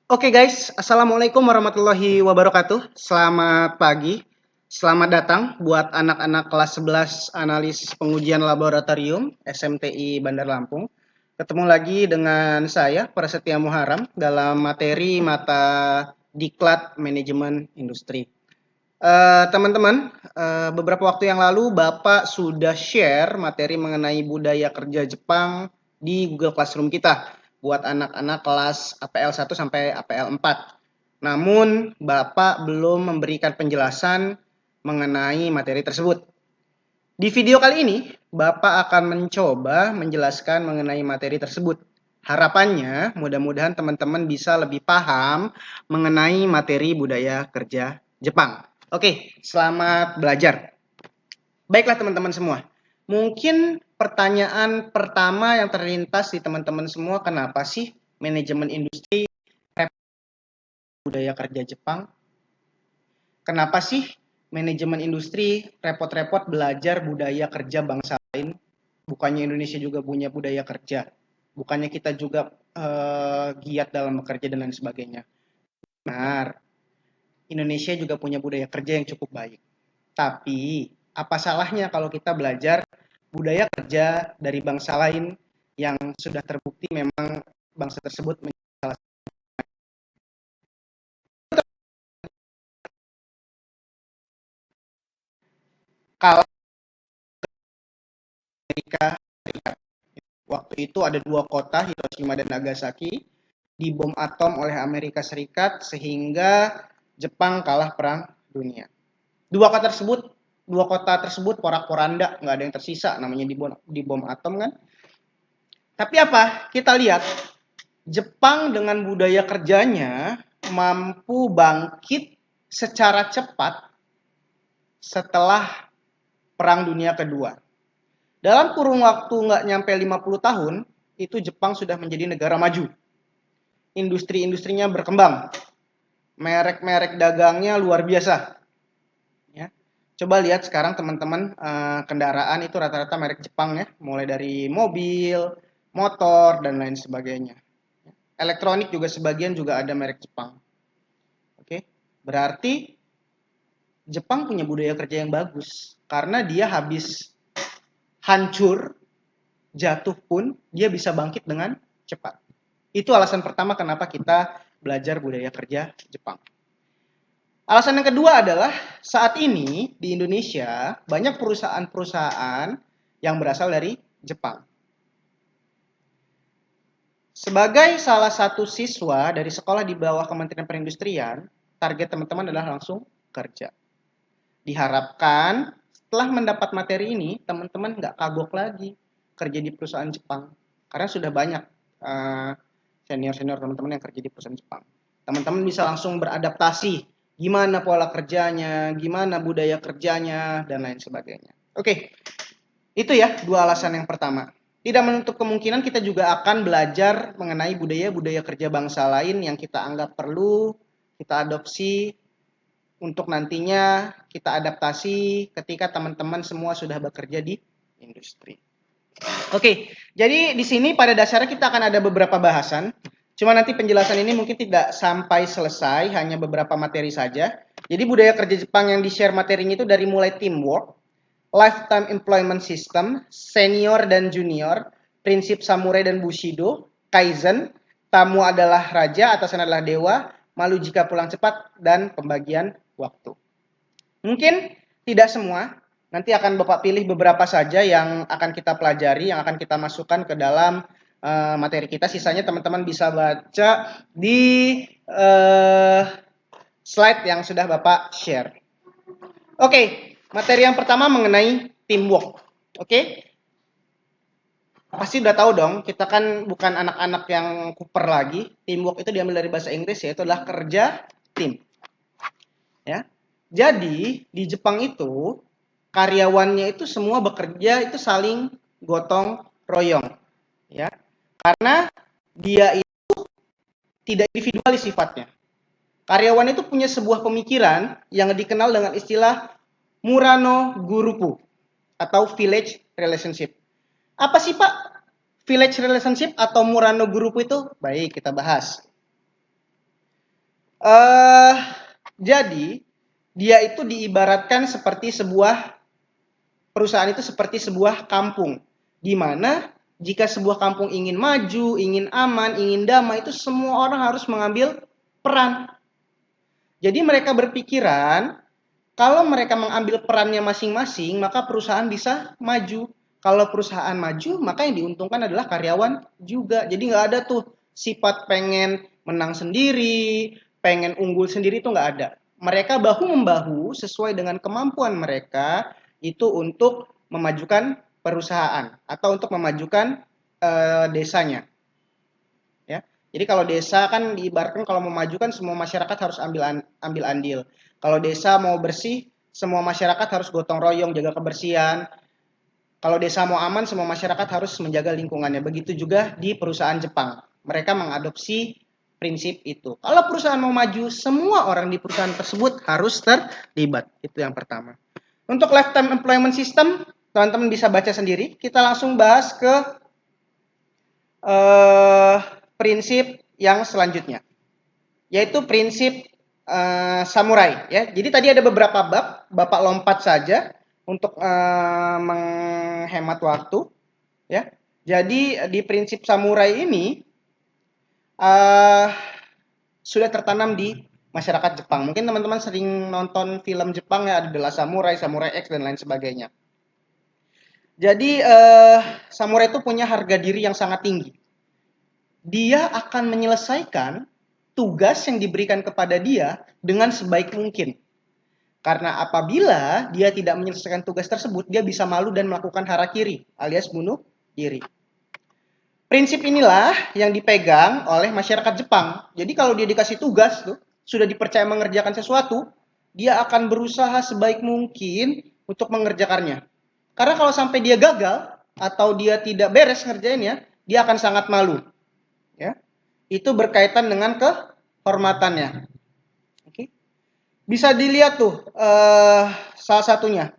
Oke guys, Assalamualaikum warahmatullahi wabarakatuh. Selamat pagi. Selamat datang buat anak-anak kelas 11 analis pengujian laboratorium SMTI Bandar Lampung. Ketemu lagi dengan saya, Prasetya Muharam, dalam materi mata Diklat Manajemen Industri. Teman-teman, beberapa waktu yang lalu Bapak sudah share materi mengenai budaya kerja Jepang di Google Classroom kita buat anak-anak kelas APL 1 sampai APL 4. Namun, Bapak belum memberikan penjelasan mengenai materi tersebut. Di video kali ini, Bapak akan mencoba menjelaskan mengenai materi tersebut. Harapannya, mudah-mudahan teman-teman bisa lebih paham mengenai materi budaya kerja Jepang. Oke, selamat belajar. Baiklah teman-teman semua. Mungkin pertanyaan pertama yang terlintas di teman-teman semua, kenapa sih manajemen industri budaya kerja Jepang? Kenapa sih manajemen industri repot-repot belajar budaya kerja bangsa lain? Bukannya Indonesia juga punya budaya kerja? Bukannya kita juga giat dalam bekerja dan lain sebagainya? Benar, Indonesia juga punya budaya kerja yang cukup baik. Tapi, apa salahnya kalau kita belajar budaya kerja dari bangsa lain yang sudah terbukti memang bangsa tersebut menjadi salah kalah Amerika Serikat. Waktu itu ada dua kota, Hiroshima dan Nagasaki, dibom atom oleh Amerika Serikat sehingga Jepang kalah perang dunia. Dua kota tersebut porak-poranda, nggak ada yang tersisa, namanya dibom atom kan. Tapi apa? Kita lihat Jepang dengan budaya kerjanya mampu bangkit secara cepat setelah Perang Dunia Kedua. Dalam kurun waktu nggak nyampe 50 tahun, itu Jepang sudah menjadi negara maju. Industri-industrinya berkembang. Merek-merek dagangnya luar biasa. Ya. Coba lihat sekarang teman-teman, kendaraan itu rata-rata merek Jepang ya, mulai dari mobil, motor, dan lain sebagainya. Elektronik juga sebagian juga ada merek Jepang. Oke, berarti Jepang punya budaya kerja yang bagus karena dia habis hancur, jatuh pun dia bisa bangkit dengan cepat. Itu alasan pertama kenapa kita belajar budaya kerja Jepang. Alasan yang kedua adalah saat ini di Indonesia banyak perusahaan-perusahaan yang berasal dari Jepang. Sebagai salah satu siswa dari sekolah di bawah Kementerian Perindustrian, target teman-teman adalah langsung kerja. Diharapkan setelah mendapat materi ini, teman-teman nggak kagok lagi kerja di perusahaan Jepang. Karena sudah banyak senior-senior teman-teman yang kerja di perusahaan Jepang. Teman-teman bisa langsung beradaptasi, gimana pola kerjanya, gimana budaya kerjanya, dan lain sebagainya. Oke, itu ya dua alasan yang pertama. Tidak menutup kemungkinan kita juga akan belajar mengenai budaya-budaya kerja bangsa lain yang kita anggap perlu kita adopsi untuk nantinya kita adaptasi ketika teman-teman semua sudah bekerja di industri. Oke, jadi di sini pada dasarnya kita akan ada beberapa bahasan. Cuma nanti penjelasan ini mungkin tidak sampai selesai, hanya beberapa materi saja. Jadi budaya kerja Jepang yang di-share materinya itu dari mulai teamwork, lifetime employment system, senior dan junior, prinsip samurai dan bushido, kaizen, tamu adalah raja, atasan adalah dewa, malu jika pulang cepat, dan pembagian waktu. Mungkin tidak semua, nanti akan Bapak pilih beberapa saja yang akan kita pelajari, yang akan kita masukkan ke dalam materi kita. Sisanya teman-teman bisa baca di slide yang sudah Bapak share. Oke, materi yang pertama mengenai teamwork. Oke, pasti udah tahu dong, kita kan bukan anak-anak yang kuper lagi. Teamwork itu diambil dari bahasa Inggris, yaitu adalah kerja tim. Ya, jadi di Jepang itu karyawannya itu semua bekerja itu saling gotong royong, ya. Karena dia itu tidak individualis sifatnya. Karyawan itu punya sebuah pemikiran yang dikenal dengan istilah Murano Gurupu atau village relationship. Apa sih Pak village relationship atau Murano Gurupu itu? Baik, kita bahas. Eh, jadi dia itu diibaratkan seperti sebuah perusahaan itu seperti sebuah kampung, di mana jika sebuah kampung ingin maju, ingin aman, ingin damai, itu semua orang harus mengambil peran. Jadi mereka berpikiran, kalau mereka mengambil perannya masing-masing, maka perusahaan bisa maju. Kalau perusahaan maju, maka yang diuntungkan adalah karyawan juga. Jadi nggak ada tuh sifat pengen menang sendiri, pengen unggul sendiri, itu nggak ada. Mereka bahu-membahu sesuai dengan kemampuan mereka itu untuk memajukan perusahaan atau untuk memajukan desanya. Ya. Jadi kalau desa kan diibaratkan kalau mau maju kan semua masyarakat harus ambil andil. Kalau desa mau bersih, semua masyarakat harus gotong royong jaga kebersihan. Kalau desa mau aman, semua masyarakat harus menjaga lingkungannya. Begitu juga di perusahaan Jepang. Mereka mengadopsi prinsip itu. Kalau perusahaan mau maju, semua orang di perusahaan tersebut harus terlibat. Itu yang pertama. Untuk lifetime employment system, teman-teman bisa baca sendiri. Kita langsung bahas ke eh, prinsip yang selanjutnya, yaitu prinsip samurai. Ya, jadi tadi ada beberapa bab, Bapak lompat saja untuk menghemat waktu. Ya, jadi di prinsip samurai ini uh, sudah tertanam di masyarakat Jepang. Mungkin teman-teman sering nonton film Jepang ya, ada The Last Samurai, Samurai X dan lain sebagainya. Jadi samurai itu punya harga diri yang sangat tinggi. Dia akan menyelesaikan tugas yang diberikan kepada dia dengan sebaik mungkin. Karena apabila dia tidak menyelesaikan tugas tersebut, dia bisa malu dan melakukan harakiri alias bunuh diri. Prinsip inilah yang dipegang oleh masyarakat Jepang. Jadi kalau dia dikasih tugas tuh, sudah dipercaya mengerjakan sesuatu, dia akan berusaha sebaik mungkin untuk mengerjakannya. Karena kalau sampai dia gagal atau dia tidak beres ngerjainnya, dia akan sangat malu. Ya, itu berkaitan dengan kehormatannya. Oke. Bisa dilihat tuh salah satunya.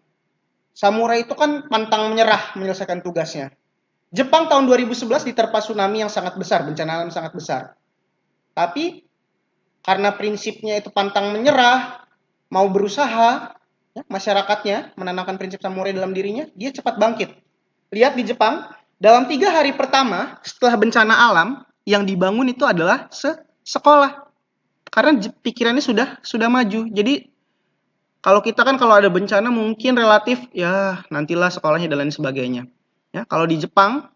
Samurai itu kan pantang menyerah menyelesaikan tugasnya. Jepang tahun 2011 diterpa tsunami yang sangat besar, bencana alam sangat besar. Tapi karena prinsipnya itu pantang menyerah, mau berusaha, ya, masyarakatnya menanamkan prinsip samurai dalam dirinya, dia cepat bangkit. Lihat di Jepang, dalam 3 hari pertama setelah bencana alam, yang dibangun itu adalah sekolah. Karena pikirannya sudah maju. Jadi kalau kita kan kalau ada bencana mungkin relatif ya nantilah sekolahnya dan lain sebagainya. Ya, kalau di Jepang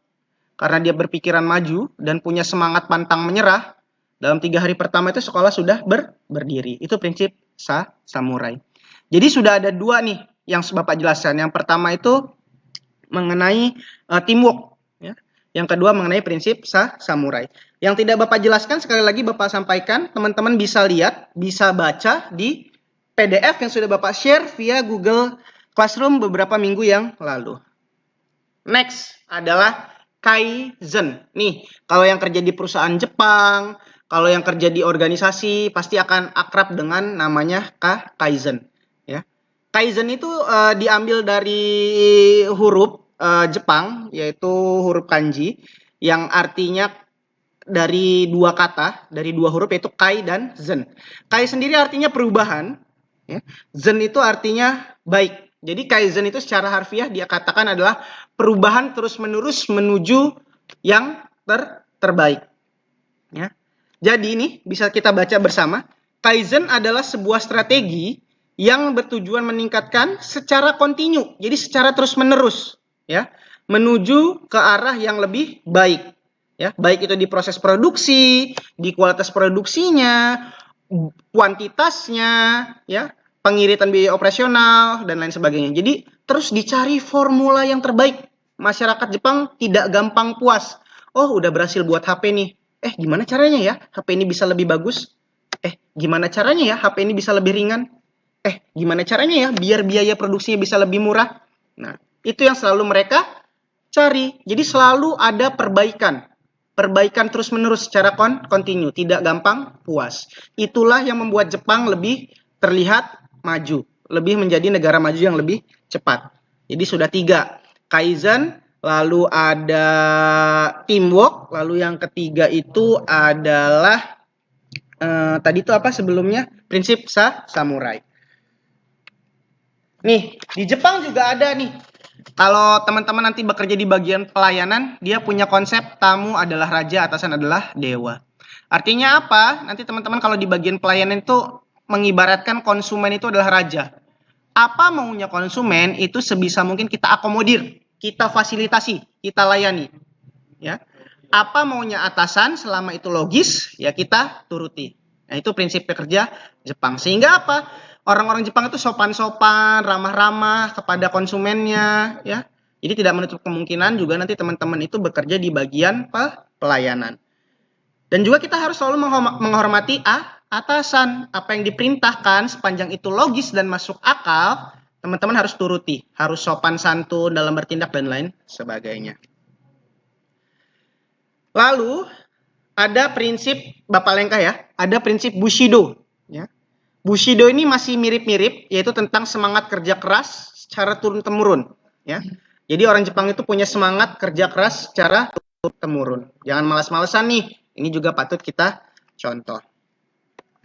karena dia berpikiran maju dan punya semangat pantang menyerah, dalam 3 hari pertama itu sekolah sudah berdiri. Itu prinsip samurai. Jadi sudah ada dua nih yang Bapak jelaskan. Yang pertama itu mengenai teamwork. Ya. Yang kedua mengenai prinsip samurai. Yang tidak Bapak jelaskan, sekali lagi Bapak sampaikan, teman-teman bisa lihat, bisa baca di PDF yang sudah Bapak share via Google Classroom beberapa minggu yang lalu. Next adalah Kaizen. Nih, kalau yang kerja di perusahaan Jepang, kalau yang kerja di organisasi, pasti akan akrab dengan namanya Kaizen. Ya. Kaizen itu diambil dari huruf Jepang, yaitu huruf kanji, yang artinya dari dua kata, dari dua huruf, yaitu Kai dan Zen. Kai sendiri artinya perubahan, ya. Zen itu artinya baik. Jadi Kaizen itu secara harfiah dia katakan adalah perubahan terus-menerus menuju yang terbaik. Ya. Jadi ini bisa kita baca bersama. Kaizen adalah sebuah strategi yang bertujuan meningkatkan secara kontinu, jadi secara terus-menerus, ya, menuju ke arah yang lebih baik. Ya, baik itu di proses produksi, di kualitas produksinya, kuantitasnya, ya, pengiritan biaya operasional dan lain sebagainya. Jadi terus dicari formula yang terbaik. Masyarakat Jepang tidak gampang puas. Oh, udah berhasil buat HP nih. Gimana caranya ya HP ini bisa lebih bagus? Gimana caranya ya HP ini bisa lebih ringan? Gimana caranya ya biar biaya produksinya bisa lebih murah? Nah, itu yang selalu mereka cari. Jadi selalu ada perbaikan. Perbaikan terus-menerus secara kontinu, tidak gampang puas. Itulah yang membuat Jepang lebih terlihat maju, lebih menjadi negara maju yang lebih cepat. Jadi sudah 3, Kaizen, lalu ada teamwork, lalu yang ketiga itu adalah tadi itu apa sebelumnya? Prinsip samurai. Nih, di Jepang juga ada nih. Kalau teman-teman nanti bekerja di bagian pelayanan, dia punya konsep tamu adalah raja, atasan adalah dewa. Artinya apa? Nanti teman-teman kalau di bagian pelayanan itu mengibaratkan konsumen itu adalah raja. Apa maunya konsumen itu sebisa mungkin kita akomodir, kita fasilitasi, kita layani. Ya. Apa maunya atasan selama itu logis, ya kita turuti. Nah, itu prinsip pekerja Jepang. Sehingga apa? Orang-orang Jepang itu sopan-sopan, ramah-ramah kepada konsumennya, ya. Jadi tidak menutup kemungkinan juga nanti teman-teman itu bekerja di bagian pelayanan. Dan juga kita harus selalu menghormati atasan. Apa yang diperintahkan sepanjang itu logis dan masuk akal, teman-teman harus turuti, harus sopan santun dalam bertindak dan lain sebagainya. Lalu ada prinsip Bapak Lengkah ya, ada prinsip Bushido. Ya. Bushido ini masih mirip-mirip, yaitu tentang semangat kerja keras secara turun-temurun. Ya. Jadi orang Jepang itu punya semangat kerja keras secara turun-temurun. Jangan malas-malesan nih. Ini juga patut kita contoh.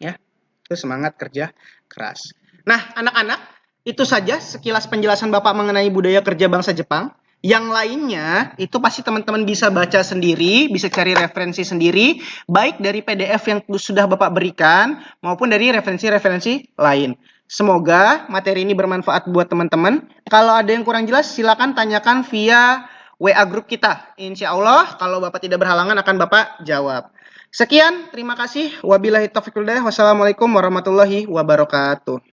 Ya, itu semangat kerja keras. Nah, anak-anak, itu saja sekilas penjelasan Bapak mengenai budaya kerja bangsa Jepang. Yang lainnya itu pasti teman-teman bisa baca sendiri, bisa cari referensi sendiri, baik dari PDF yang sudah Bapak berikan maupun dari referensi-referensi lain. Semoga materi ini bermanfaat buat teman-teman. Kalau ada yang kurang jelas, silakan tanyakan via WA grup kita. Insya Allah, kalau Bapak tidak berhalangan akan Bapak jawab. Sekian, terima kasih. Wabillahi taufiq wal hidayah. Wassalamualaikum warahmatullahi wabarakatuh.